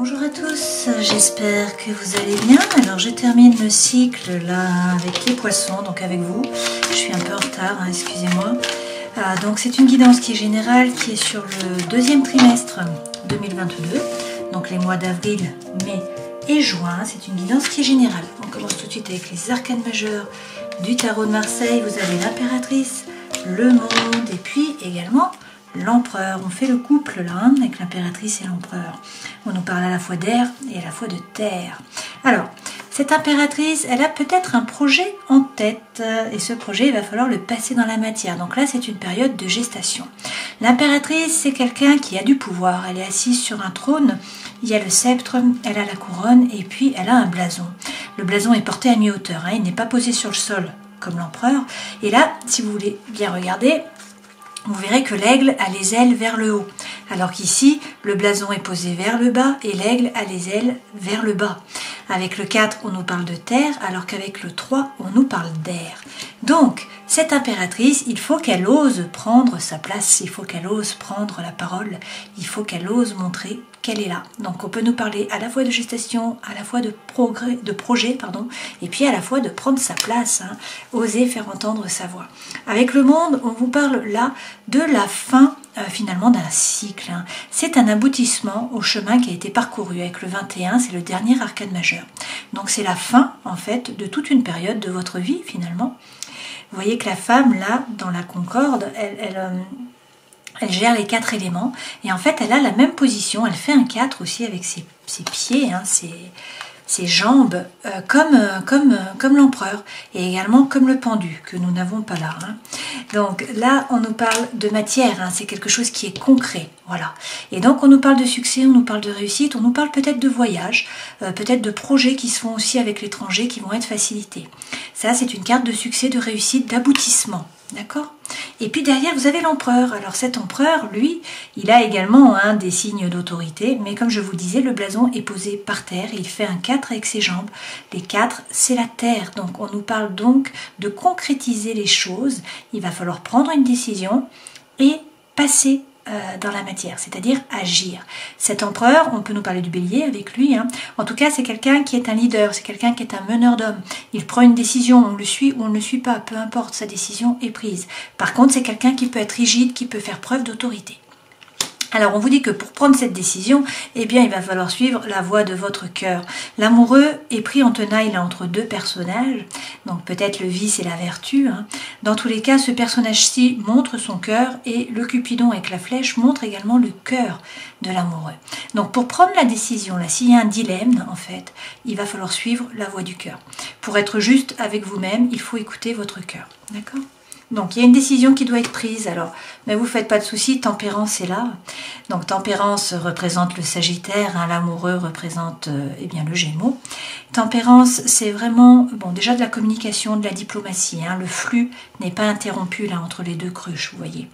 Bonjour à tous, j'espère que vous allez bien. Alors je termine le cycle là avec les poissons, donc avec vous. Je suis un peu en retard, hein, excusez-moi. Donc c'est une guidance qui est générale, qui est sur le deuxième trimestre 2022. Donc les mois d'avril, mai et juin. C'est une guidance qui est générale. On commence tout de suite avec les arcanes majeurs du tarot de Marseille. Vous avez l'impératrice, le monde et puis également l'empereur. On fait le couple là hein, avec l'impératrice et l'empereur. On nous parle à la fois d'air et à la fois de terre. Alors, cette impératrice, elle a peut-être un projet en tête et ce projet, il va falloir le passer dans la matière. Donc là, c'est une période de gestation. L'impératrice, c'est quelqu'un qui a du pouvoir. Elle est assise sur un trône. Il y a le sceptre, elle a la couronne et puis elle a un blason. Le blason est porté à mi-hauteur. Hein, il n'est pas posé sur le sol comme l'empereur. Et là, si vous voulez bien regarder, vous verrez que l'aigle a les ailes vers le haut, alors qu'ici, le blason est posé vers le bas et l'aigle a les ailes vers le bas. Avec le 4, on nous parle de terre, alors qu'avec le 3, on nous parle d'air. Donc, cette impératrice, il faut qu'elle ose prendre sa place, il faut qu'elle ose prendre la parole, il faut qu'elle ose montrer qu'elle est là. Donc, on peut nous parler à la fois de gestation, à la fois de projet, et puis à la fois de prendre sa place, hein, oser faire entendre sa voix. Avec le monde, on vous parle là de la fin finalement d'un cycle. Hein. C'est un aboutissement au chemin qui a été parcouru. Avec le 21, c'est le dernier arcane majeur. Donc c'est la fin en fait de toute une période de votre vie finalement. Vous voyez que la femme là, dans la concorde, elle gère les 4 éléments et en fait elle a la même position, elle fait un 4 aussi avec ses pieds, hein, ses jambes, comme l'empereur et également comme le pendu que nous n'avons pas là. Hein. Donc là on nous parle de matière, hein, c'est quelque chose qui est concret, voilà. Et donc on nous parle de succès, on nous parle de réussite, on nous parle peut-être de voyage, peut-être de projets qui se font aussi avec l'étranger qui vont être facilités. Ça c'est une carte de succès, de réussite, d'aboutissement. D'accord? Et puis derrière, vous avez l'empereur. Alors cet empereur, lui, il a également hein, des signes d'autorité, mais comme je vous disais, le blason est posé par terre et il fait un 4 avec ses jambes. Les 4, c'est la terre. Donc on nous parle donc de concrétiser les choses. Il va falloir prendre une décision et passer dans la matière, c'est-à-dire agir. Cet empereur, on peut nous parler du bélier avec lui, hein. En tout cas c'est quelqu'un qui est un leader, c'est quelqu'un qui est un meneur d'hommes. Il prend une décision, on le suit ou on ne le suit pas, peu importe, sa décision est prise. Par contre c'est quelqu'un qui peut être rigide, qui peut faire preuve d'autorité. Alors on vous dit que pour prendre cette décision, eh bien il va falloir suivre la voie de votre cœur. L'amoureux est pris en tenaille là entre deux personnages, donc peut-être le vice et la vertu. Hein. Dans tous les cas, ce personnage-ci montre son cœur et le Cupidon avec la flèche montre également le cœur de l'amoureux. Donc pour prendre la décision, là, s'il y a un dilemme en fait, il va falloir suivre la voie du cœur. Pour être juste avec vous-même, il faut écouter votre cœur. D'accord ? Donc il y a une décision qui doit être prise, alors, mais vous faites pas de soucis, tempérance est là. Donc tempérance représente le Sagittaire, hein, l'amoureux représente eh bien, le Gémeaux. Tempérance, c'est vraiment, bon déjà de la communication, de la diplomatie, hein, le flux n'est pas interrompu là entre les deux cruches, vous voyez.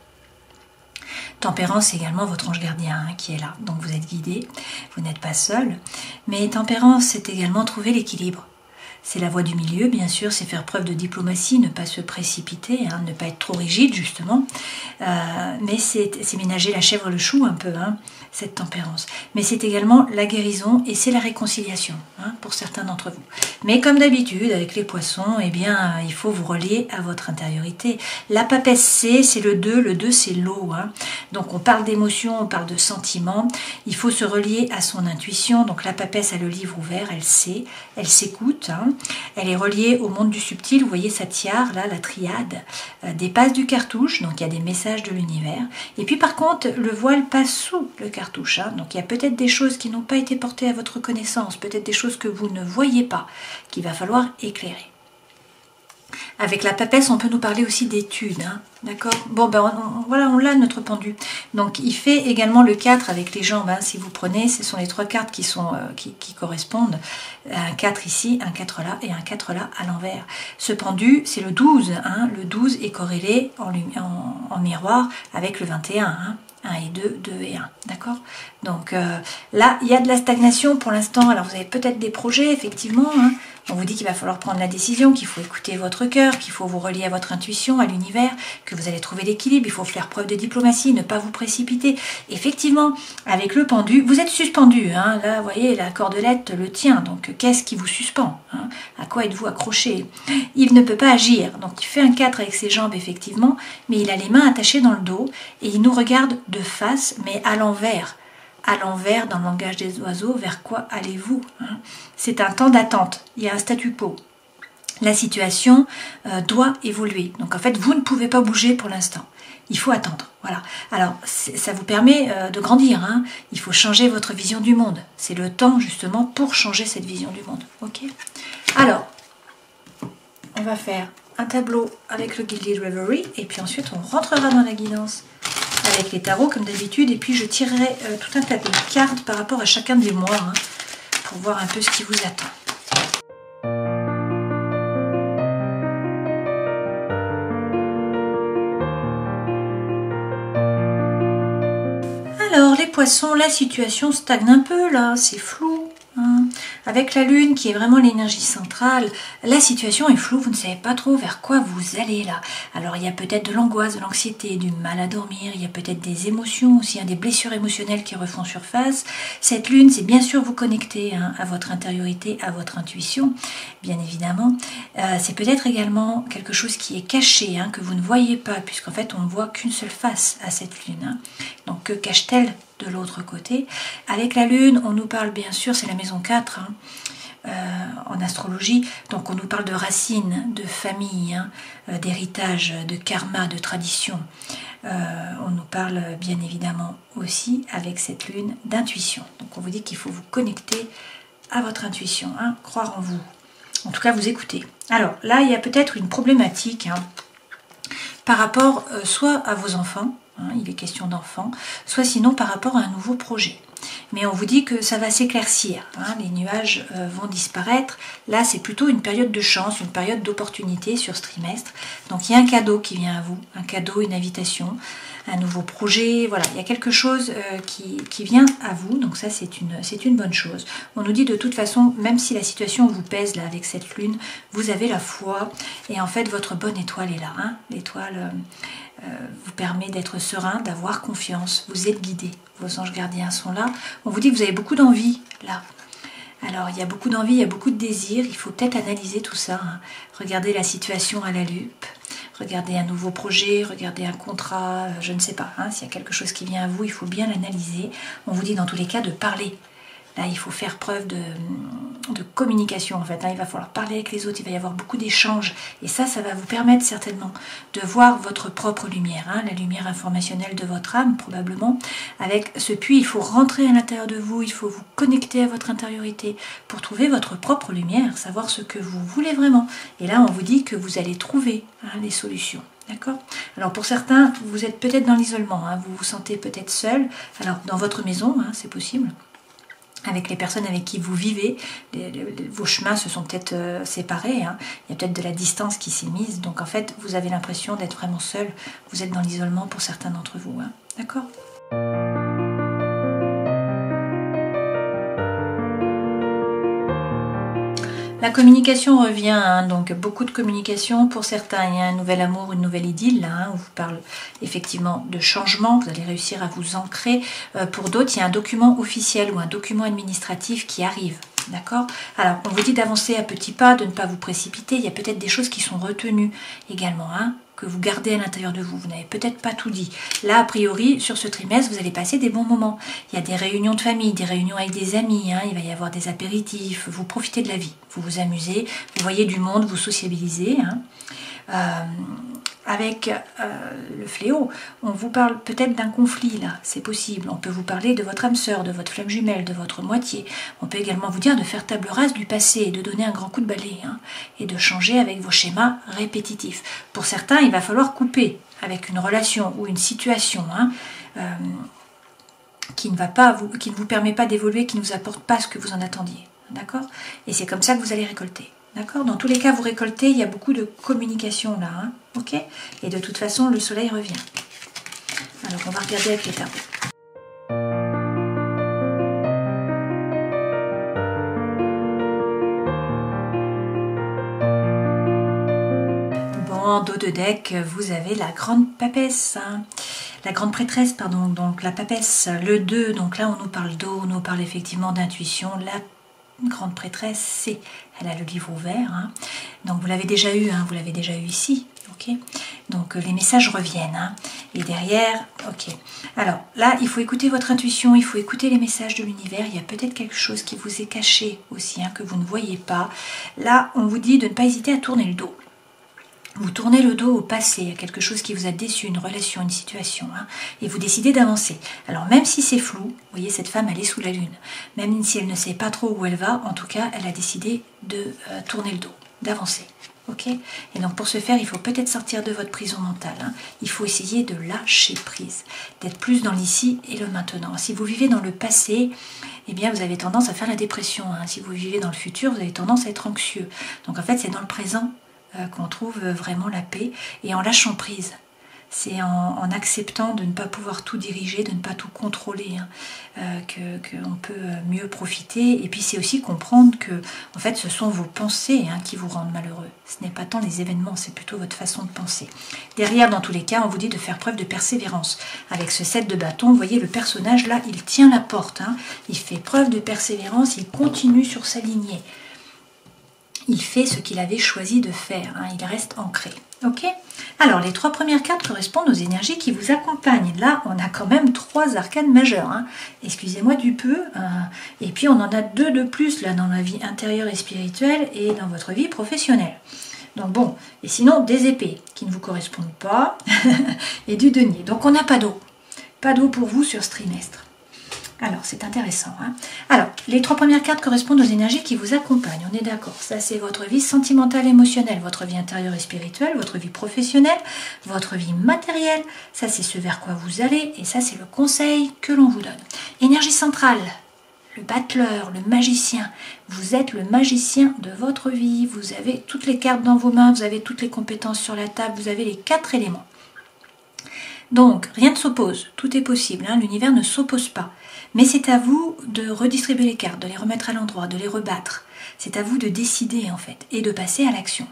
Tempérance, c'est également votre ange gardien hein, qui est là, donc vous êtes guidé, vous n'êtes pas seul. Mais tempérance, c'est également trouver l'équilibre. C'est la voie du milieu, bien sûr, c'est faire preuve de diplomatie, ne pas se précipiter, hein, ne pas être trop rigide, justement. Mais c'est ménager la chèvre le chou un peu, hein, cette tempérance. Mais c'est également la guérison et c'est la réconciliation, hein, pour certains d'entre vous. Mais comme d'habitude, avec les poissons, eh bien, il faut vous relier à votre intériorité. La papesse C, c'est le 2 c'est l'eau. Hein. Donc on parle d'émotions, on parle de sentiments. Il faut se relier à son intuition. Donc la papesse a le livre ouvert, elle sait, elle s'écoute, hein. Elle est reliée au monde du subtil, vous voyez sa tiare, là, la triade, dépasse du cartouche, donc il y a des messages de l'univers. Et puis par contre, le voile passe sous le cartouche, hein, donc il y a peut-être des choses qui n'ont pas été portées à votre connaissance, peut-être des choses que vous ne voyez pas, qu'il va falloir éclairer. Avec la papesse, on peut nous parler aussi d'études, hein, d'accord? Bon, ben voilà, on l'a notre pendu. Donc, il fait également le 4 avec les jambes. Hein, si vous prenez, ce sont les 3 cartes qui correspondent. Un 4 ici, un 4 là et un 4 là à l'envers. Ce pendu, c'est le 12. Hein, le 12 est corrélé en miroir avec le 21. Hein. 1 et 2, 2 et 1, d'accord? Donc là, il y a de la stagnation pour l'instant. Alors, vous avez peut-être des projets, effectivement, hein, On vous dit qu'il va falloir prendre la décision, qu'il faut écouter votre cœur, qu'il faut vous relier à votre intuition, à l'univers, que vous allez trouver l'équilibre, il faut faire preuve de diplomatie, ne pas vous précipiter. Effectivement, avec le pendu, vous êtes suspendu. Hein. Là, vous voyez, la cordelette le tient. Donc, qu'est-ce qui vous suspend, hein? À quoi êtes-vous accroché? Il ne peut pas agir. Donc, il fait un 4 avec ses jambes, effectivement, mais il a les mains attachées dans le dos et il nous regarde de face, mais à l'envers. À l'envers, dans le langage des oiseaux, vers quoi allez-vous, hein? C'est un temps d'attente, il y a un statu quo. La situation doit évoluer. Donc en fait, vous ne pouvez pas bouger pour l'instant. Il faut attendre. Voilà. Alors, ça vous permet de grandir. Hein. Il faut changer votre vision du monde. C'est le temps justement pour changer cette vision du monde. Ok. Alors, on va faire un tableau avec le Gilded Reverie et puis ensuite on rentrera dans la guidance avec les tarots comme d'habitude, et puis je tirerai tout un tas de cartes par rapport à chacun des mois, hein, pour voir un peu ce qui vous attend. Alors les poissons, la situation stagne un peu là, c'est flou. Hein. Avec la lune qui est vraiment l'énergie centrale, la situation est floue, vous ne savez pas trop vers quoi vous allez là. Alors il y a peut-être de l'angoisse, de l'anxiété, du mal à dormir, il y a peut-être des émotions aussi, hein, des blessures émotionnelles qui refont surface. Cette lune, c'est bien sûr vous connecter, hein, à votre intériorité, à votre intuition, bien évidemment. C'est peut-être également quelque chose qui est caché, hein, que vous ne voyez pas, puisqu'en fait on ne voit qu'une seule face à cette lune. Hein. Donc que cache-t-elle de l'autre côté? Avec la lune, on nous parle bien sûr, c'est la maison 4 hein, en astrologie, donc on nous parle de racines, de famille, hein, d'héritage, de karma, de tradition. On nous parle bien évidemment aussi avec cette lune d'intuition. Donc on vous dit qu'il faut vous connecter à votre intuition, hein, croire en vous, en tout cas vous écouter. Alors là il y a peut-être une problématique, hein, par rapport soit à vos enfants, hein, il est question d'enfants, soit sinon par rapport à un nouveau projet. Mais on vous dit que ça va s'éclaircir, hein, les nuages vont disparaître. Là, c'est plutôt une période de chance, une période d'opportunité sur ce trimestre. Donc, il y a un cadeau qui vient à vous, un cadeau, une invitation, un nouveau projet. Voilà, il y a quelque chose qui vient à vous. Donc ça, c'est une bonne chose. On nous dit de toute façon, même si la situation vous pèse là avec cette lune, vous avez la foi. Et en fait, votre bonne étoile est là. Hein. L'étoile vous permet d'être serein, d'avoir confiance. Vous êtes guidé. Vos anges gardiens sont là. On vous dit que vous avez beaucoup d'envie là. Alors, il y a beaucoup d'envie, il y a beaucoup de désir. Il faut peut-être analyser tout ça. Hein. Regardez la situation à la loupe. Regardez un nouveau projet, regardez un contrat, je ne sais pas. Hein. S'il y a quelque chose qui vient à vous, il faut bien l'analyser. On vous dit dans tous les cas de parler. Là, il faut faire preuve de communication, en fait. Hein. Il va falloir parler avec les autres, il va y avoir beaucoup d'échanges. Et ça va vous permettre certainement de voir votre propre lumière, hein, la lumière informationnelle de votre âme, probablement. Avec ce puits, il faut rentrer à l'intérieur de vous, il faut vous connecter à votre intériorité pour trouver votre propre lumière, savoir ce que vous voulez vraiment. Et là, on vous dit que vous allez trouver, hein, les solutions. D'accord? Alors pour certains, vous êtes peut-être dans l'isolement, hein, vous vous sentez peut-être seul. Alors dans votre maison, hein, c'est possible. Avec les personnes avec qui vous vivez, vos chemins se sont peut-être séparés, hein. Il y a peut-être de la distance qui s'est mise, donc en fait vous avez l'impression d'être vraiment seul, vous êtes dans l'isolement pour certains d'entre vous, hein. D'accord ? La communication revient, hein, donc beaucoup de communication. Pour certains, il y a un nouvel amour, une nouvelle idylle. Là, hein, on vous parle effectivement de changement. Vous allez réussir à vous ancrer. Pour d'autres, il y a un document officiel ou un document administratif qui arrive. D'accord ? Alors, on vous dit d'avancer à petits pas, de ne pas vous précipiter. Il y a peut-être des choses qui sont retenues également, hein, que vous gardez à l'intérieur de vous. Vous n'avez peut-être pas tout dit. Là, a priori, sur ce trimestre, vous allez passer des bons moments. Il y a des réunions de famille, des réunions avec des amis, hein, il va y avoir des apéritifs. Vous profitez de la vie, vous vous amusez, vous voyez du monde, vous sociabilisez. Hein. Avec le fléau, on vous parle peut-être d'un conflit là, c'est possible. On peut vous parler de votre âme sœur, de votre flamme jumelle, de votre moitié. On peut également vous dire de faire table rase du passé, de donner un grand coup de balai, hein, et de changer avec vos schémas répétitifs. Pour certains, il va falloir couper avec une relation ou une situation, hein, qui ne vous permet pas d'évoluer, qui ne vous apporte pas ce que vous en attendiez. D'accord ? Et c'est comme ça que vous allez récolter. D'accord ? Dans tous les cas, vous récoltez, il y a beaucoup de communication là. Hein, ok ? Et de toute façon, le soleil revient. Alors, on va regarder avec les tarots. dos de deck, vous avez la grande papesse, hein. La grande prêtresse, pardon, donc la papesse, le 2, donc là on nous parle d'eau, on nous parle effectivement d'intuition. La grande prêtresse, elle a le livre ouvert, hein. Donc vous l'avez déjà eu, hein, vous l'avez déjà eu ici, ok. Donc les messages reviennent, hein. Et derrière, ok. Alors là, il faut écouter votre intuition, il faut écouter les messages de l'univers. Il y a peut-être quelque chose qui vous est caché aussi, hein, que vous ne voyez pas. Là, on vous dit de ne pas hésiter à tourner le dos. Vous tournez le dos au passé, à quelque chose qui vous a déçu, une relation, une situation, hein, et vous décidez d'avancer. Alors même si c'est flou, vous voyez cette femme elle est sous la lune, même si elle ne sait pas trop où elle va, en tout cas elle a décidé de tourner le dos, d'avancer. Ok. Et donc pour ce faire, il faut peut-être sortir de votre prison mentale, hein. Il faut essayer de lâcher prise, d'être plus dans l'ici et le maintenant. Si vous vivez dans le passé, eh bien vous avez tendance à faire la dépression, hein. Si vous vivez dans le futur, vous avez tendance à être anxieux. Donc en fait c'est dans le présent qu'on trouve vraiment la paix, et en lâchant prise. C'est en acceptant de ne pas pouvoir tout diriger, de ne pas tout contrôler, hein, qu'on peut mieux profiter. Et puis c'est aussi comprendre que en fait ce sont vos pensées, hein, qui vous rendent malheureux. Ce n'est pas tant les événements, c'est plutôt votre façon de penser. Derrière, dans tous les cas, on vous dit de faire preuve de persévérance. Avec ce 7 de bâton, vous voyez le personnage là, il tient la porte, hein. Il fait preuve de persévérance, il continue sur sa lignée. Il fait ce qu'il avait choisi de faire, hein, il reste ancré. Ok. Alors, les 3 premières cartes correspondent aux énergies qui vous accompagnent. Là, on a quand même 3 arcanes majeures, hein. Excusez-moi du peu. Et puis, on en a 2 de plus là dans la vie intérieure et spirituelle et dans votre vie professionnelle. Donc bon, et sinon, des épées qui ne vous correspondent pas et du denier. Donc, on n'a pas d'eau. Pas d'eau pour vous sur ce trimestre. Alors, c'est intéressant, hein. Alors, les 3 premières cartes correspondent aux énergies qui vous accompagnent, on est d'accord. Ça, c'est votre vie sentimentale, émotionnelle, votre vie intérieure et spirituelle, votre vie professionnelle, votre vie matérielle. Ça, c'est ce vers quoi vous allez, et ça, c'est le conseil que l'on vous donne. Énergie centrale, le battleur, le magicien. Vous êtes le magicien de votre vie. Vous avez toutes les cartes dans vos mains, vous avez toutes les compétences sur la table, vous avez les 4 éléments. Donc, rien ne s'oppose, tout est possible, hein, l'univers ne s'oppose pas. Mais c'est à vous de redistribuer les cartes, de les remettre à l'endroit, de les rebattre. C'est à vous de décider en fait, et de passer à l'action.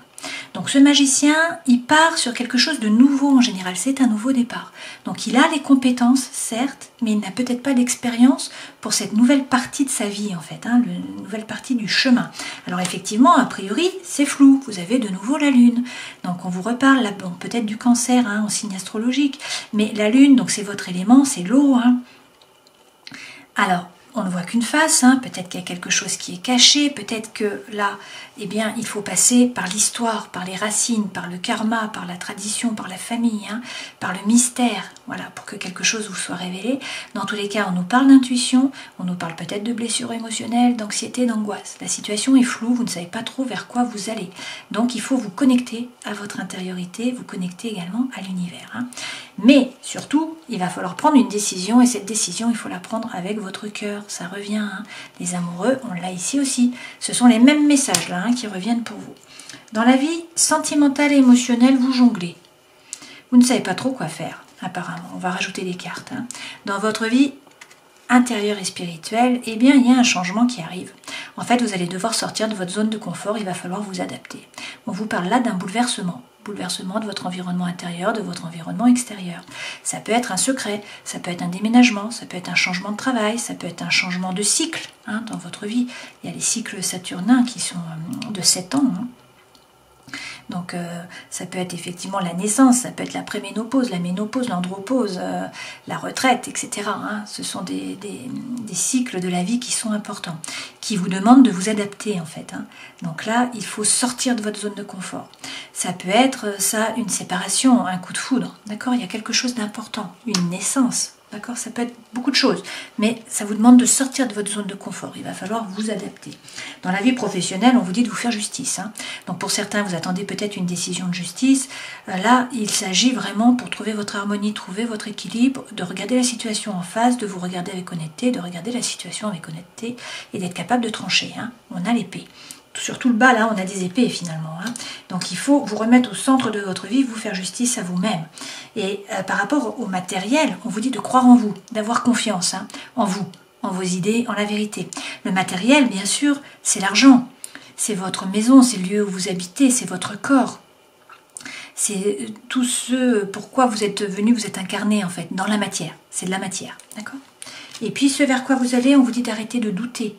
Donc ce magicien, il part sur quelque chose de nouveau en général, c'est un nouveau départ. Donc il a les compétences, certes, mais il n'a peut-être pas d'expérience pour cette nouvelle partie de sa vie en fait, hein, la nouvelle partie du chemin. Alors effectivement, a priori, c'est flou, vous avez de nouveau la lune. Donc on vous reparle, là, bon, peut-être du cancer, hein, en signe astrologique, mais la lune, donc c'est votre élément, c'est l'eau, hein. Alors, on ne voit qu'une face, hein. Peut-être qu'il y a quelque chose qui est caché, peut-être que là, eh bien, il faut passer par l'histoire, par les racines, par le karma, par la tradition, par la famille, hein, par le mystère, voilà, pour que quelque chose vous soit révélé. Dans tous les cas, on nous parle d'intuition, on nous parle peut-être de blessures émotionnelles, d'anxiété, d'angoisse. La situation est floue, vous ne savez pas trop vers quoi vous allez. Donc, il faut vous connecter à votre intériorité, vous connecter également à l'univers, hein. Mais surtout, il va falloir prendre une décision, et cette décision, il faut la prendre avec votre cœur. Ça revient, hein. Les amoureux, on l'a ici aussi. Ce sont les mêmes messages là, hein, qui reviennent pour vous. Dans la vie sentimentale et émotionnelle, vous jonglez. Vous ne savez pas trop quoi faire, apparemment. On va rajouter des cartes, hein. Dans votre vie intérieure et spirituelle, eh bien, il y a un changement qui arrive. En fait, vous allez devoir sortir de votre zone de confort, il va falloir vous adapter. On vous parle là d'un bouleversement de votre environnement intérieur, de votre environnement extérieur. Ça peut être un secret, ça peut être un déménagement, ça peut être un changement de travail, ça peut être un changement de cycle, hein, dans votre vie. Il y a les cycles saturnins qui sont de 7 ans, hein. Donc ça peut être effectivement la naissance, ça peut être la préménopause, la ménopause, l'andropause, la retraite, etc. Hein. Ce sont des cycles de la vie qui sont importants, qui vous demandent de vous adapter en fait, hein. Donc là, il faut sortir de votre zone de confort. Ça peut être ça, une séparation, un coup de foudre, d'accord? Il y a quelque chose d'important, une naissance. D'accord, ça peut être beaucoup de choses, mais ça vous demande de sortir de votre zone de confort. Il va falloir vous adapter. Dans la vie professionnelle, on vous dit de vous faire justice, hein. Donc pour certains, vous attendez peut-être une décision de justice. Là, il s'agit vraiment, pour trouver votre harmonie, trouver votre équilibre, de regarder la situation en face, de vous regarder avec honnêteté, de regarder la situation avec honnêteté et d'être capable de trancher, hein. On a l'épée. Sur tout le bas, là, on a des épées finalement, hein. Donc il faut vous remettre au centre de votre vie, vous faire justice à vous-même. Et par rapport au matériel, on vous dit de croire en vous, d'avoir confiance, hein, en vous, en vos idées, en la vérité. Le matériel, bien sûr, c'est l'argent. C'est votre maison, c'est le lieu où vous habitez, c'est votre corps. c'est tout ce pourquoi vous êtes venu, vous êtes incarné en fait, dans la matière. C'est de la matière, d'accord? Et puis ce vers quoi vous allez, on vous dit d'arrêter de douter.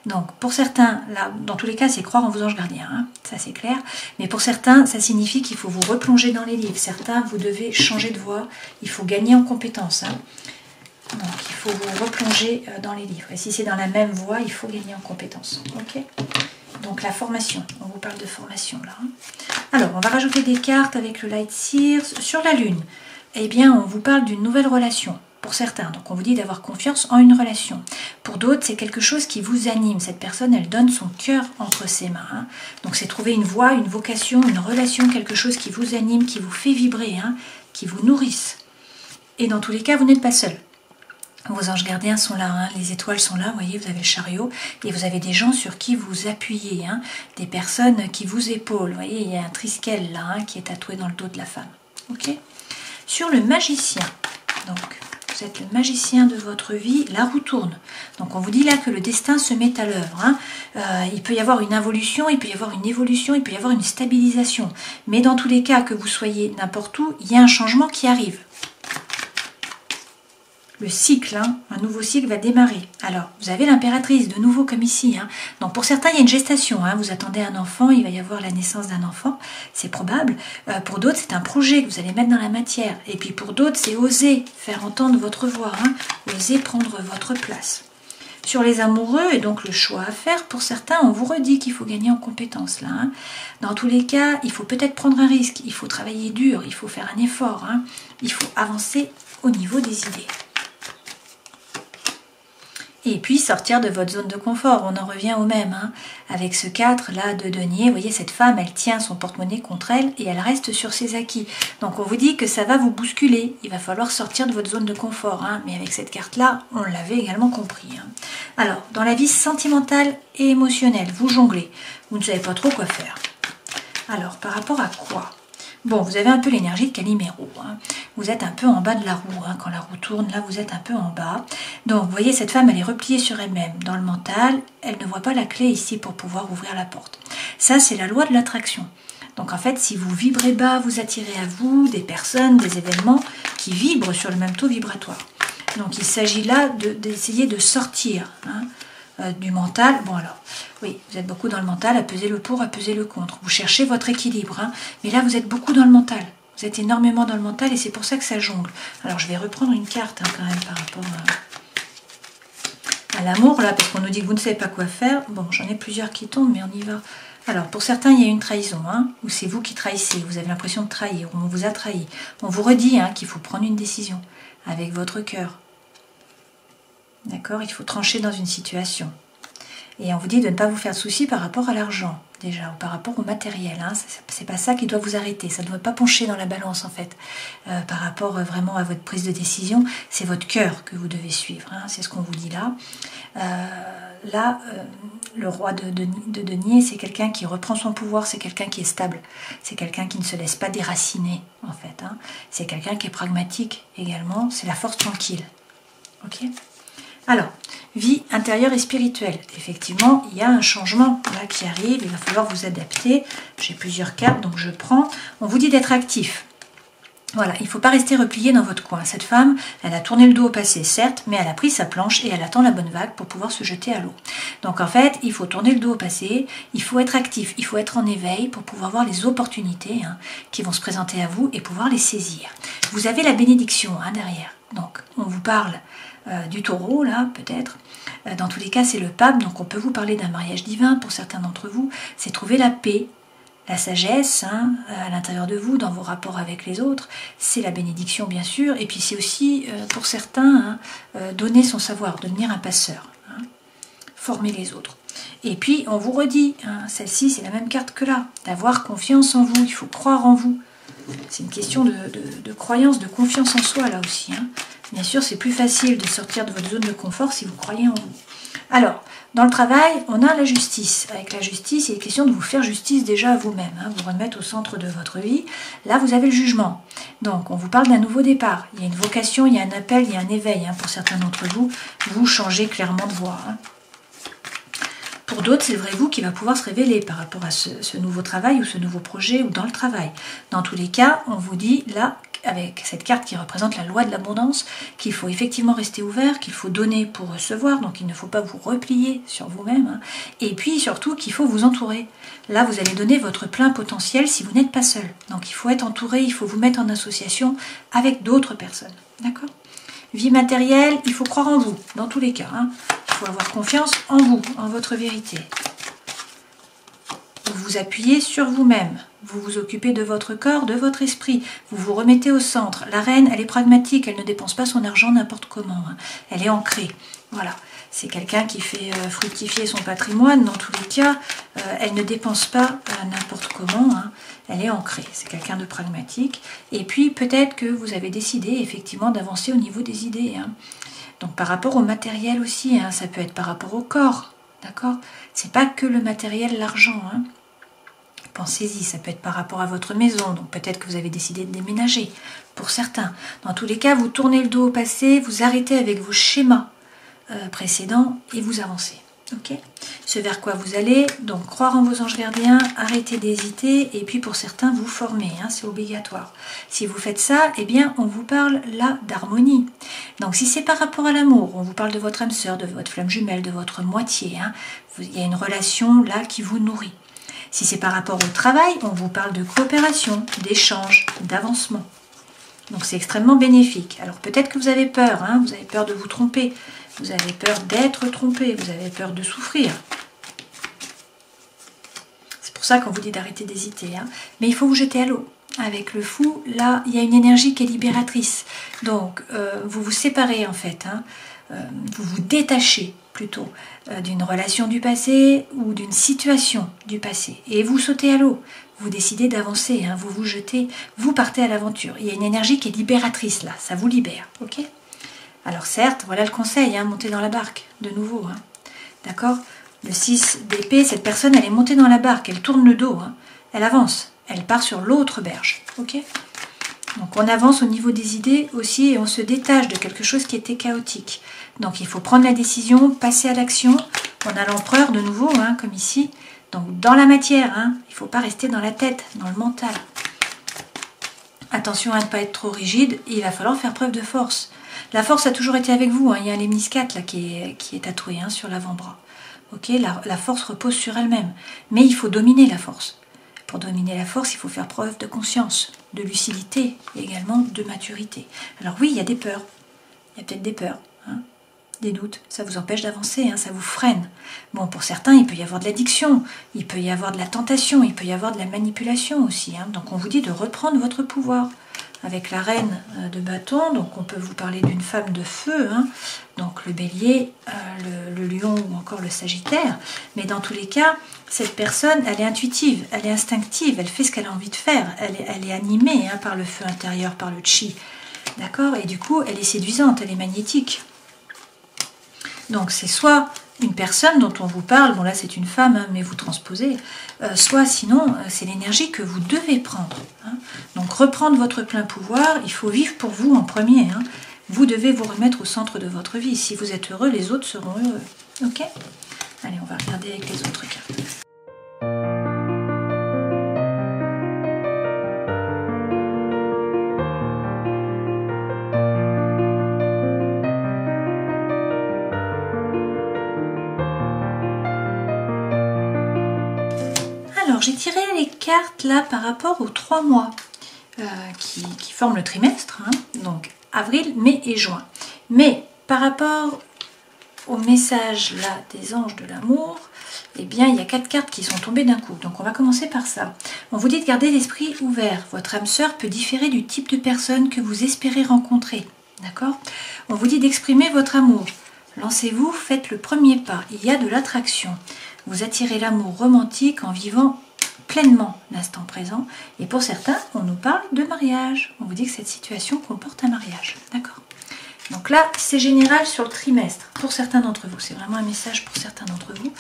Donc pour certains, là, dans tous les cas, c'est croire en vos anges gardiens, hein, ça c'est clair. Mais pour certains, ça signifie qu'il faut vous replonger dans les livres. Certains, vous devez changer de voie, il faut gagner en compétences. Hein. Donc il faut vous replonger dans les livres. Et si c'est dans la même voie, il faut gagner en compétences. Ok? Donc la formation, on vous parle de formation là. Hein. Alors on va rajouter des cartes avec le Light Seers. Sur la Lune, eh bien on vous parle d'une nouvelle relation. Pour certains, donc on vous dit d'avoir confiance en une relation. Pour d'autres, c'est quelque chose qui vous anime. Cette personne, elle donne son cœur entre ses mains. Hein. Donc c'est trouver une voie, une vocation, une relation, quelque chose qui vous anime, qui vous fait vibrer, hein, qui vous nourrisse. Et dans tous les cas, vous n'êtes pas seul. Vos anges gardiens sont là, hein, les étoiles sont là, vous voyez, vous avez le chariot, et vous avez des gens sur qui vous appuyez, hein, des personnes qui vous épaulent. Vous voyez, il y a un triskel là, hein, qui est tatoué dans le dos de la femme. Ok. Sur le magicien, donc... Vous êtes le magicien de votre vie, la roue tourne. Donc on vous dit là que le destin se met à l'œuvre. Hein. Il peut y avoir une involution, il peut y avoir une évolution, il peut y avoir une stabilisation. Mais dans tous les cas, que vous soyez n'importe où, il y a un changement qui arrive. Le cycle, hein, un nouveau cycle va démarrer. Alors, vous avez l'impératrice, de nouveau comme ici. Hein. Donc pour certains, il y a une gestation. Hein. Vous attendez un enfant, il va y avoir la naissance d'un enfant. C'est probable. Pour d'autres, c'est un projet que vous allez mettre dans la matière. Et puis pour d'autres, c'est oser faire entendre votre voix. Hein. Oser prendre votre place. Sur les amoureux, et donc le choix à faire, pour certains, on vous redit qu'il faut gagner en compétences. Là, hein. Dans tous les cas, il faut peut-être prendre un risque. Il faut travailler dur, il faut faire un effort. Hein. Il faut avancer au niveau des idées. Et puis sortir de votre zone de confort, on en revient au même. Hein. Avec ce 4 là de denier, vous voyez cette femme, elle tient son porte-monnaie contre elle et elle reste sur ses acquis. Donc on vous dit que ça va vous bousculer, il va falloir sortir de votre zone de confort. Hein. Mais avec cette carte là, on l'avait également compris. Hein. Alors, dans la vie sentimentale et émotionnelle, vous jonglez, vous ne savez pas trop quoi faire. Alors, par rapport à quoi ? Bon, vous avez un peu l'énergie de Calimero. Hein. Vous êtes un peu en bas de la roue. Hein. Quand la roue tourne, là, vous êtes un peu en bas. Donc, vous voyez, cette femme, elle est repliée sur elle-même. Dans le mental, elle ne voit pas la clé ici pour pouvoir ouvrir la porte. Ça, c'est la loi de l'attraction. Donc, en fait, si vous vibrez bas, vous attirez à vous des personnes, des événements qui vibrent sur le même taux vibratoire. Donc, il s'agit là d'essayer de sortir, hein, du mental. Bon alors, oui, vous êtes beaucoup dans le mental, à peser le pour, à peser le contre. Vous cherchez votre équilibre, hein, mais là vous êtes beaucoup dans le mental. Vous êtes énormément dans le mental et c'est pour ça que ça jongle. Alors je vais reprendre une carte hein, quand même par rapport à l'amour, là, parce qu'on nous dit que vous ne savez pas quoi faire. Bon, j'en ai plusieurs qui tombent, mais on y va. Alors, pour certains, il y a une trahison, hein, où c'est vous qui trahissez, vous avez l'impression de trahir, ou on vous a trahi. On vous redit hein, qu'il faut prendre une décision avec votre cœur. D'accord, il faut trancher dans une situation. Et on vous dit de ne pas vous faire de soucis par rapport à l'argent, déjà, ou par rapport au matériel. Hein. C'est pas ça qui doit vous arrêter. Ça ne doit pas pencher dans la balance, en fait. Par rapport vraiment à votre prise de décision, c'est votre cœur que vous devez suivre. Hein. C'est ce qu'on vous dit là. Le roi de denier, c'est quelqu'un qui reprend son pouvoir, c'est quelqu'un qui est stable. C'est quelqu'un qui ne se laisse pas déraciner, en fait. Hein. C'est quelqu'un qui est pragmatique, également. C'est la force tranquille. Ok ? Alors, vie intérieure et spirituelle. Effectivement, il y a un changement là qui arrive, il va falloir vous adapter. J'ai plusieurs cartes, donc je prends. On vous dit d'être actif. Voilà, il ne faut pas rester replié dans votre coin. Cette femme, elle a tourné le dos au passé, certes, mais elle a pris sa planche et elle attend la bonne vague pour pouvoir se jeter à l'eau. Donc en fait, il faut tourner le dos au passé, il faut être actif, il faut être en éveil pour pouvoir voir les opportunités hein, qui vont se présenter à vous et pouvoir les saisir. Vous avez la bénédiction hein, derrière. Donc on vous parle du taureau, là, peut-être. Dans tous les cas, c'est le pape, donc on peut vous parler d'un mariage divin, pour certains d'entre vous. C'est trouver la paix, la sagesse, hein, à l'intérieur de vous, dans vos rapports avec les autres. C'est la bénédiction, bien sûr. Et puis c'est aussi, pour certains, hein, donner son savoir, devenir un passeur. Hein, former les autres. Et puis, on vous redit, hein, celle-ci, c'est la même carte que là, d'avoir confiance en vous. Il faut croire en vous. C'est une question de croyance, de confiance en soi, là aussi, hein. Bien sûr, c'est plus facile de sortir de votre zone de confort si vous croyez en vous. Alors, dans le travail, on a la justice. Avec la justice, il est question de vous faire justice déjà à vous-même, hein, vous remettre au centre de votre vie. Là, vous avez le jugement. Donc, on vous parle d'un nouveau départ. Il y a une vocation, il y a un appel, il y a un éveil. Hein, pour certains d'entre vous, vous changez clairement de voie. Hein. Pour d'autres, c'est le vrai vous qui va pouvoir se révéler par rapport à ce nouveau travail ou ce nouveau projet ou dans le travail. Dans tous les cas, on vous dit là, avec cette carte qui représente la loi de l'abondance, qu'il faut effectivement rester ouvert, qu'il faut donner pour recevoir, donc il ne faut pas vous replier sur vous-même, hein, et puis surtout qu'il faut vous entourer. Là, vous allez donner votre plein potentiel si vous n'êtes pas seul. Donc il faut être entouré, il faut vous mettre en association avec d'autres personnes. D'accord ? Vie matérielle, il faut croire en vous, dans tous les cas. Hein. Il faut avoir confiance en vous, en votre vérité. Vous vous appuyez sur vous-même, vous vous occupez de votre corps, de votre esprit, vous vous remettez au centre. La reine, elle est pragmatique, elle ne dépense pas son argent n'importe comment, hein. Elle est ancrée. Voilà, c'est quelqu'un qui fait fructifier son patrimoine, dans tous les cas, elle ne dépense pas n'importe comment, hein. Elle est ancrée, c'est quelqu'un de pragmatique. Et puis peut-être que vous avez décidé effectivement d'avancer au niveau des idées, hein. Donc par rapport au matériel aussi, hein, ça peut être par rapport au corps, d'accord? C'est pas que le matériel, l'argent, hein. Pensez-y, ça peut être par rapport à votre maison, donc peut-être que vous avez décidé de déménager, pour certains. Dans tous les cas, vous tournez le dos au passé, vous arrêtez avec vos schémas précédents et vous avancez. Ok ? Ce vers quoi vous allez, donc croire en vos anges gardiens, arrêtez d'hésiter, et puis pour certains, vous formez, hein, c'est obligatoire. Si vous faites ça, eh bien, on vous parle là d'harmonie. Donc si c'est par rapport à l'amour, on vous parle de votre âme sœur, de votre flamme jumelle, de votre moitié, hein, il y a une relation là qui vous nourrit. Si c'est par rapport au travail, on vous parle de coopération, d'échange, d'avancement. Donc c'est extrêmement bénéfique. Alors peut-être que vous avez peur, hein, vous avez peur de vous tromper, vous avez peur d'être trompé, vous avez peur de souffrir. C'est pour ça qu'on vous dit d'arrêter d'hésiter. Hein. Mais il faut vous jeter à l'eau. Avec le fou, là, il y a une énergie qui est libératrice. Donc vous vous séparez en fait, hein, vous vous détachez plutôt d'une relation du passé ou d'une situation du passé. Et vous sautez à l'eau, vous décidez d'avancer, hein, vous vous jetez, vous partez à l'aventure. Il y a une énergie qui est libératrice là, ça vous libère, ok? Alors certes, voilà le conseil, hein, montez dans la barque, de nouveau, hein, d'accord? Le 6 d'épée, cette personne, elle est montée dans la barque, elle tourne le dos, hein, elle avance, elle part sur l'autre berge, ok? Donc on avance au niveau des idées aussi et on se détache de quelque chose qui était chaotique. Donc il faut prendre la décision, passer à l'action. On a l'empereur de nouveau, hein, comme ici. Donc dans la matière, hein, il ne faut pas rester dans la tête, dans le mental. Attention à ne pas être trop rigide, il va falloir faire preuve de force. La force a toujours été avec vous, hein. Il y a l'hémiscate là qui est tatoué, hein, sur l'avant-bras. Okay, la force repose sur elle-même, mais il faut dominer la force. Pour dominer la force, il faut faire preuve de conscience, de lucidité et également de maturité. Alors oui, il y a des peurs, il y a peut-être des peurs, hein, des doutes, ça vous empêche d'avancer, hein, ça vous freine. Bon, pour certains, il peut y avoir de l'addiction, il peut y avoir de la tentation, il peut y avoir de la manipulation aussi. Hein. Donc on vous dit de reprendre votre pouvoir. Avec la reine de bâton, donc on peut vous parler d'une femme de feu, hein, donc le bélier, le lion ou encore le sagittaire, mais dans tous les cas, cette personne, elle est intuitive, elle est instinctive, elle fait ce qu'elle a envie de faire, elle est animée, hein, par le feu intérieur, par le chi, d'accord, et du coup, elle est séduisante, elle est magnétique. Donc c'est soit une personne dont on vous parle, bon là c'est une femme, hein, mais vous transposez, soit sinon c'est l'énergie que vous devez prendre. Hein. Donc reprendre votre plein pouvoir, il faut vivre pour vous en premier. Hein. Vous devez vous remettre au centre de votre vie. Si vous êtes heureux, les autres seront heureux. Ok? Allez, on va regarder avec les autres cartes. Alors, j'ai tiré les cartes là par rapport aux 3 mois qui forment le trimestre, hein, donc avril, mai et juin. Mais par rapport au message là des anges de l'amour, eh bien il y a 4 cartes qui sont tombées d'un coup. Donc on va commencer par ça. On vous dit de garder l'esprit ouvert. Votre âme sœur peut différer du type de personne que vous espérez rencontrer. D'accord? On vous dit d'exprimer votre amour. Lancez-vous, faites le premier pas. Il y a de l'attraction. Vous attirez l'amour romantique en vivant pleinement l'instant présent. Et pour certains, on nous parle de mariage. On vous dit que cette situation comporte un mariage. D'accord? Donc là, c'est général sur le trimestre. Pour certains d'entre vous, c'est vraiment un message pour certains d'entre vous.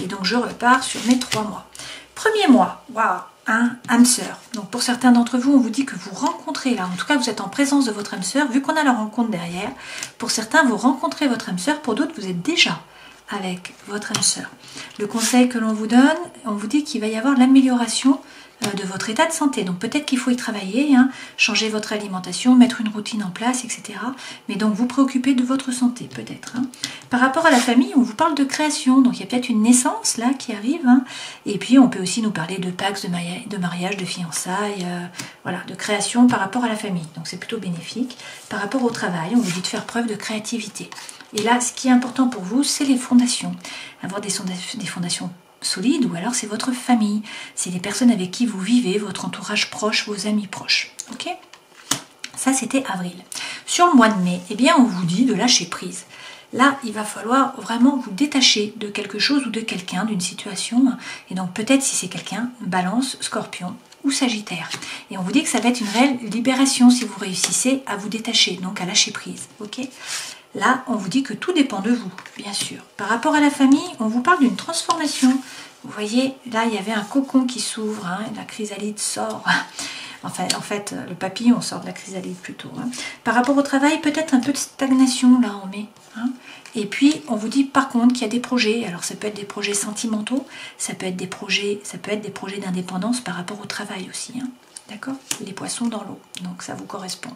Et donc, je repars sur mes 3 mois. Premier mois, waouh, hein, âme sœur. Donc, pour certains d'entre vous, on vous dit que vous rencontrez, là, en tout cas, vous êtes en présence de votre âme sœur, vu qu'on a la rencontre derrière. Pour certains, vous rencontrez votre âme sœur. Pour d'autres, vous êtes déjà avec votre âme sœur. Le conseil que l'on vous donne, on vous dit qu'il va y avoir l'amélioration de votre état de santé. Donc peut-être qu'il faut y travailler, hein, changer votre alimentation, mettre une routine en place, etc. Mais donc vous préoccuper de votre santé, peut-être. Hein. Par rapport à la famille, on vous parle de création. Donc il y a peut-être une naissance là qui arrive. Hein. Et puis on peut aussi nous parler de Pax, de mariage, de fiançailles, voilà, de création par rapport à la famille. Donc c'est plutôt bénéfique. Par rapport au travail, on vous dit de faire preuve de créativité. Et là, ce qui est important pour vous, c'est les fondations. Avoir des fondations solides, ou alors c'est votre famille, c'est les personnes avec qui vous vivez, votre entourage proche, vos amis proches. Ok ? Ça, c'était avril. Sur le mois de mai, eh bien, on vous dit de lâcher prise. Là, il va falloir vraiment vous détacher de quelque chose ou de quelqu'un, d'une situation. Et donc, peut-être si c'est quelqu'un, Balance, Scorpion ou Sagittaire. Et on vous dit que ça va être une réelle libération si vous réussissez à vous détacher, donc à lâcher prise. Ok ? Là, on vous dit que tout dépend de vous, bien sûr. Par rapport à la famille, on vous parle d'une transformation. Vous voyez, là, il y avait un cocon qui s'ouvre, hein, la chrysalide sort. Enfin, en fait, le papillon sort de la chrysalide plutôt. Hein. Par rapport au travail, peut-être un peu de stagnation, là, en mai. Hein. Et puis, on vous dit par contre qu'il y a des projets. Alors, ça peut être des projets sentimentaux, ça peut être des projets d'indépendance par rapport au travail aussi. Hein. D'accord ? Les poissons dans l'eau, donc ça vous correspond.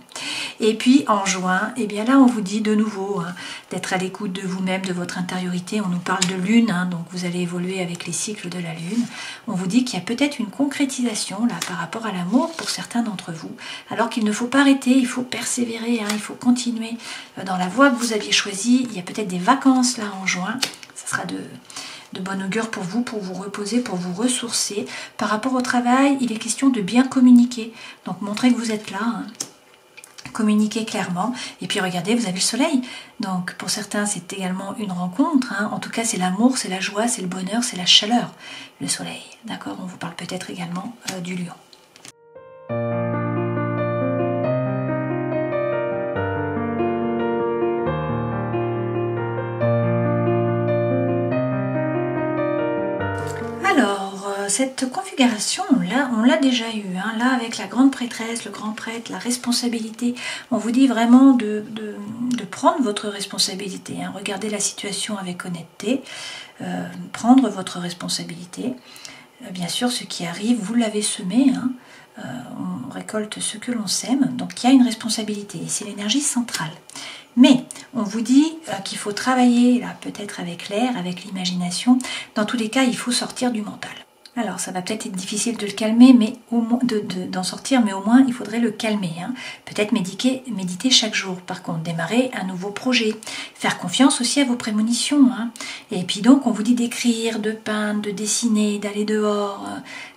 Et puis en juin, eh bien là on vous dit de nouveau hein, d'être à l'écoute de vous-même, de votre intériorité. On nous parle de lune, hein, donc vous allez évoluer avec les cycles de la lune. On vous dit qu'il y a peut-être une concrétisation là par rapport à l'amour pour certains d'entre vous. Alors qu'il ne faut pas arrêter, il faut persévérer, hein, il faut continuer dans la voie que vous aviez choisie. Il y a peut-être des vacances là en juin, ça sera de bon augure pour vous reposer, pour vous ressourcer. Par rapport au travail, il est question de bien communiquer. Donc montrez que vous êtes là, hein. Communiquez clairement. Et puis regardez, vous avez le soleil. Donc pour certains, c'est également une rencontre. Hein. En tout cas, c'est l'amour, c'est la joie, c'est le bonheur, c'est la chaleur. Le soleil, d'accord ? On vous parle peut-être également du lion. Cette configuration, là, on l'a déjà eu. Hein. Là, avec la grande prêtresse, le grand prêtre, la responsabilité, on vous dit vraiment de prendre votre responsabilité. Hein. Regardez la situation avec honnêteté, prendre votre responsabilité. Bien sûr, ce qui arrive, vous l'avez semé. Hein. On récolte ce que l'on sème. Donc, il y a une responsabilité. Et c'est l'énergie centrale. Mais on vous dit qu'il faut travailler, là, peut-être avec l'air, avec l'imagination. Dans tous les cas, il faut sortir du mental. Alors, ça va peut-être être difficile de le calmer, mais au moins d'en sortir, mais au moins, il faudrait le calmer. Hein. Peut-être méditer chaque jour. Par contre, démarrer un nouveau projet. Faire confiance aussi à vos prémonitions. Hein. Et puis donc, on vous dit d'écrire, de peindre, de dessiner, d'aller dehors,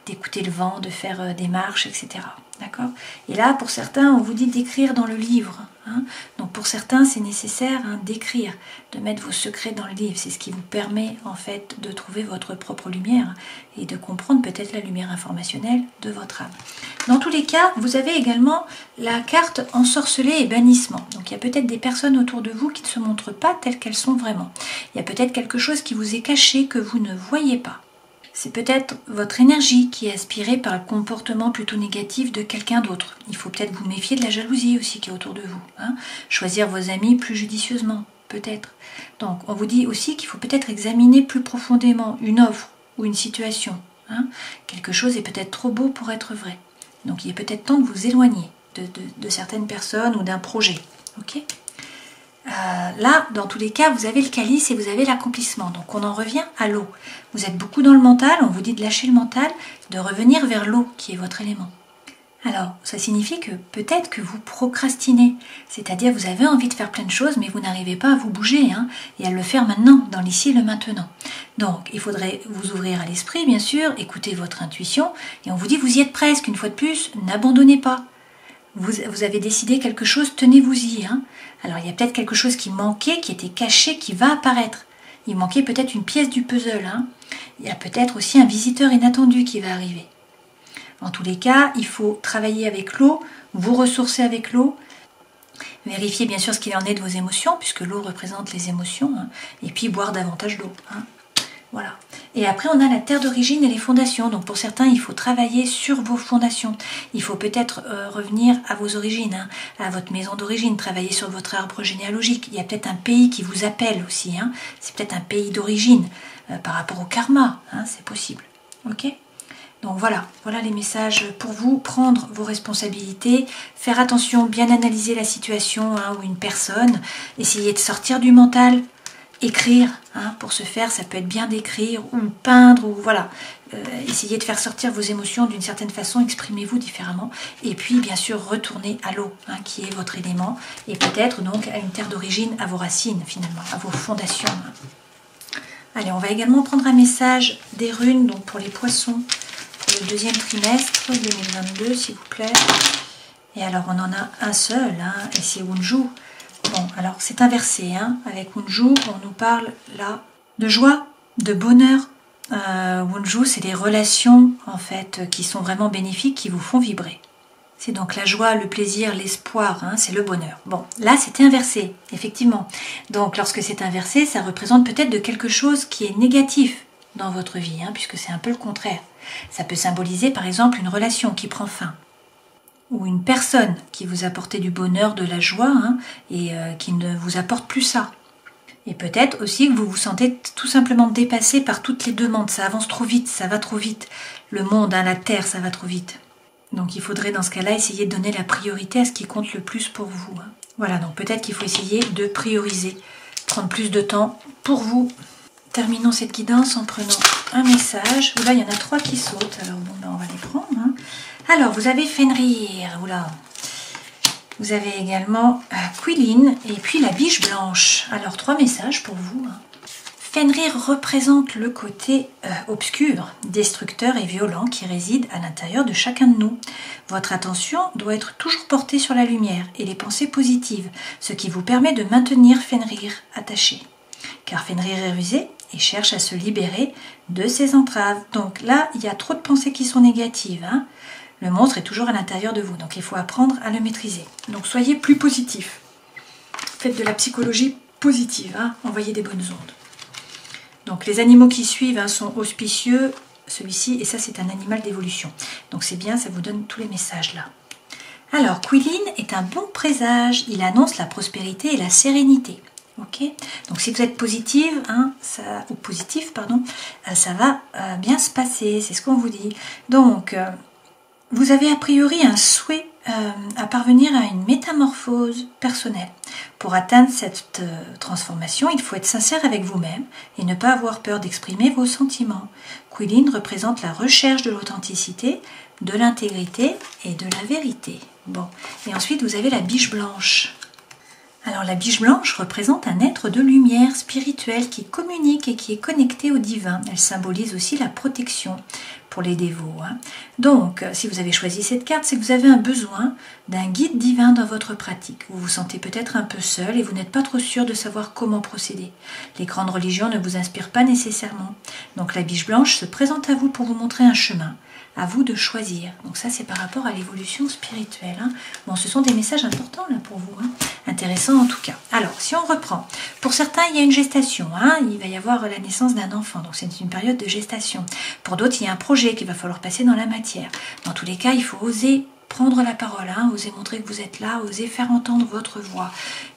d'écouter le vent, de faire des marches, etc. D'accord ? Et là, pour certains, on vous dit d'écrire dans le livre. Hein. Donc pour certains, c'est nécessaire hein, d'écrire, de mettre vos secrets dans le livre. C'est ce qui vous permet en fait de trouver votre propre lumière et de comprendre peut-être la lumière informationnelle de votre âme. Dans tous les cas, vous avez également la carte ensorcelée et bannissement. Donc il y a peut-être des personnes autour de vous qui ne se montrent pas telles qu'elles sont vraiment. Il y a peut-être quelque chose qui vous est caché que vous ne voyez pas. C'est peut-être votre énergie qui est aspirée par le comportement plutôt négatif de quelqu'un d'autre. Il faut peut-être vous méfier de la jalousie aussi qui est autour de vous. Hein. Choisir vos amis plus judicieusement, peut-être. Donc, on vous dit aussi qu'il faut peut-être examiner plus profondément une offre ou une situation. Hein. Quelque chose est peut-être trop beau pour être vrai. Donc, il est peut-être temps de vous éloigner de certaines personnes ou d'un projet. Ok ? Là, dans tous les cas, vous avez le calice et vous avez l'accomplissement. Donc, on en revient à l'eau. Vous êtes beaucoup dans le mental, on vous dit de lâcher le mental, de revenir vers l'eau, qui est votre élément. Alors, ça signifie que peut-être que vous procrastinez. C'est-à-dire, vous avez envie de faire plein de choses, mais vous n'arrivez pas à vous bouger, hein, et à le faire maintenant, dans l'ici et le maintenant. Donc, il faudrait vous ouvrir à l'esprit, bien sûr, écouter votre intuition, et on vous dit, vous y êtes presque, une fois de plus, n'abandonnez pas. Vous avez décidé quelque chose, tenez-vous-y. Hein. Alors, il y a peut-être quelque chose qui manquait, qui était caché, qui va apparaître. Il manquait peut-être une pièce du puzzle. Hein. Il y a peut-être aussi un visiteur inattendu qui va arriver. En tous les cas, il faut travailler avec l'eau, vous ressourcer avec l'eau, vérifier bien sûr ce qu'il en est de vos émotions, puisque l'eau représente les émotions, hein, et puis boire davantage d'eau. Hein. Voilà. Et après, on a la terre d'origine et les fondations. Donc pour certains, il faut travailler sur vos fondations. Il faut peut-être revenir à vos origines, hein, à votre maison d'origine, travailler sur votre arbre généalogique. Il y a peut-être un pays qui vous appelle aussi. Hein. C'est peut-être un pays d'origine par rapport au karma. Hein, c'est possible. Ok ? Donc voilà les messages pour vous. Prendre vos responsabilités, faire attention, bien analyser la situation ou une personne, essayer de sortir du mental, écrire. Pour ce faire, ça peut être bien d'écrire ou peindre ou voilà. Essayez de faire sortir vos émotions d'une certaine façon, exprimez-vous différemment. Et puis bien sûr, retournez à l'eau, qui est votre élément, et peut-être donc à une terre d'origine, à vos racines finalement, à vos fondations. Allez, on va également prendre un message des runes donc pour les poissons. Le deuxième trimestre 2022, s'il vous plaît. Et alors, on en a un seul, et c'est Wunju. Bon, alors, c'est inversé, avec Wunju, on nous parle là de joie, de bonheur. Wunju, c'est des relations, en fait, qui sont vraiment bénéfiques, qui vous font vibrer. C'est donc la joie, le plaisir, l'espoir, c'est le bonheur. Bon, là, c'était inversé, effectivement. Donc, lorsque c'est inversé, ça représente peut-être de quelque chose qui est négatif dans votre vie, puisque c'est un peu le contraire. Ça peut symboliser par exemple une relation qui prend fin, ou une personne qui vous apportait du bonheur, de la joie, et qui ne vous apporte plus ça. Et peut-être aussi que vous vous sentez tout simplement dépassé par toutes les demandes, ça avance trop vite, ça va trop vite. Le monde, la terre, ça va trop vite. Donc il faudrait dans ce cas-là essayer de donner la priorité à ce qui compte le plus pour vous. Voilà, donc peut-être qu'il faut essayer de prioriser, prendre plus de temps pour vous. Terminons cette guidance en prenant un message. Oula, il y en a 3 qui sautent. Alors bon, on va les prendre. Alors, vous avez Fenrir. Oula. Vous avez également Quilin et puis la biche blanche. Alors, 3 messages pour vous. Fenrir représente le côté obscur, destructeur et violent qui réside à l'intérieur de chacun de nous. Votre attention doit être toujours portée sur la lumière et les pensées positives, ce qui vous permet de maintenir Fenrir attaché. Car Fenrir est rusé et cherche à se libérer de ses entraves. Donc là, il y a trop de pensées qui sont négatives. Le monstre est toujours à l'intérieur de vous, donc il faut apprendre à le maîtriser. Donc soyez plus positif. Faites de la psychologie positive, envoyez des bonnes ondes. Donc les animaux qui suivent sont auspicieux, celui-ci, et ça c'est un animal d'évolution. Donc c'est bien, ça vous donne tous les messages là. Alors, Quilin est un bon présage, il annonce la prospérité et la sérénité. Ok, donc si vous êtes positive, ou positif, pardon, ça va bien se passer, c'est ce qu'on vous dit. Donc, vous avez a priori un souhait à parvenir à une métamorphose personnelle. Pour atteindre cette transformation, il faut être sincère avec vous-même et ne pas avoir peur d'exprimer vos sentiments. Quilin représente la recherche de l'authenticité, de l'intégrité et de la vérité. Bon, et ensuite vous avez la biche blanche. Alors la biche blanche représente un être de lumière spirituelle qui communique et qui est connecté au divin. Elle symbolise aussi la protection pour les dévots. Donc, si vous avez choisi cette carte, c'est que vous avez un besoin d'un guide divin dans votre pratique. Vous vous sentez peut-être un peu seul et vous n'êtes pas trop sûr de savoir comment procéder. Les grandes religions ne vous inspirent pas nécessairement. Donc la biche blanche se présente à vous pour vous montrer un chemin. À vous de choisir. Donc ça, c'est par rapport à l'évolution spirituelle. Bon, ce sont des messages importants là pour vous. Intéressants en tout cas. Alors, si on reprend. Pour certains, il y a une gestation. Il va y avoir la naissance d'un enfant. Donc c'est une période de gestation. Pour d'autres, il y a un projet qu'il va falloir passer dans la matière. Dans tous les cas, il faut oser prendre la parole, oser montrer que vous êtes là, oser faire entendre votre voix.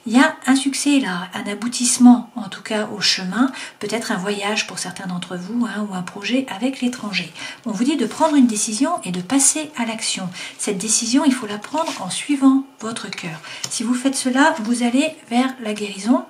Il y a un succès là, un aboutissement en tout cas au chemin, peut-être un voyage pour certains d'entre vous ou un projet avec l'étranger. On vous dit de prendre une décision et de passer à l'action. Cette décision, il faut la prendre en suivant votre cœur. Si vous faites cela, vous allez vers la guérison,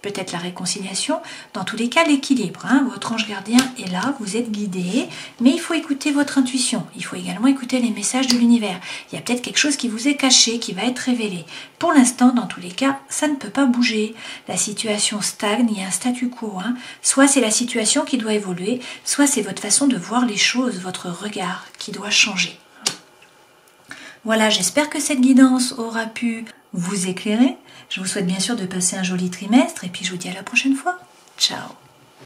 peut-être la réconciliation, dans tous les cas l'équilibre. Votre ange gardien est là, vous êtes guidé, mais il faut écouter votre intuition. Il faut également écouter les messages de l'univers. Il y a peut-être quelque chose qui vous est caché, qui va être révélé. Pour l'instant, dans tous les cas, ça ne peut pas bouger. La situation stagne, il y a un statu quo. Soit c'est la situation qui doit évoluer, soit c'est votre façon de voir les choses, votre regard qui doit changer. Voilà, j'espère que cette guidance aura pu vous éclairer. Je vous souhaite bien sûr de passer un joli trimestre et puis je vous dis à la prochaine fois. Ciao!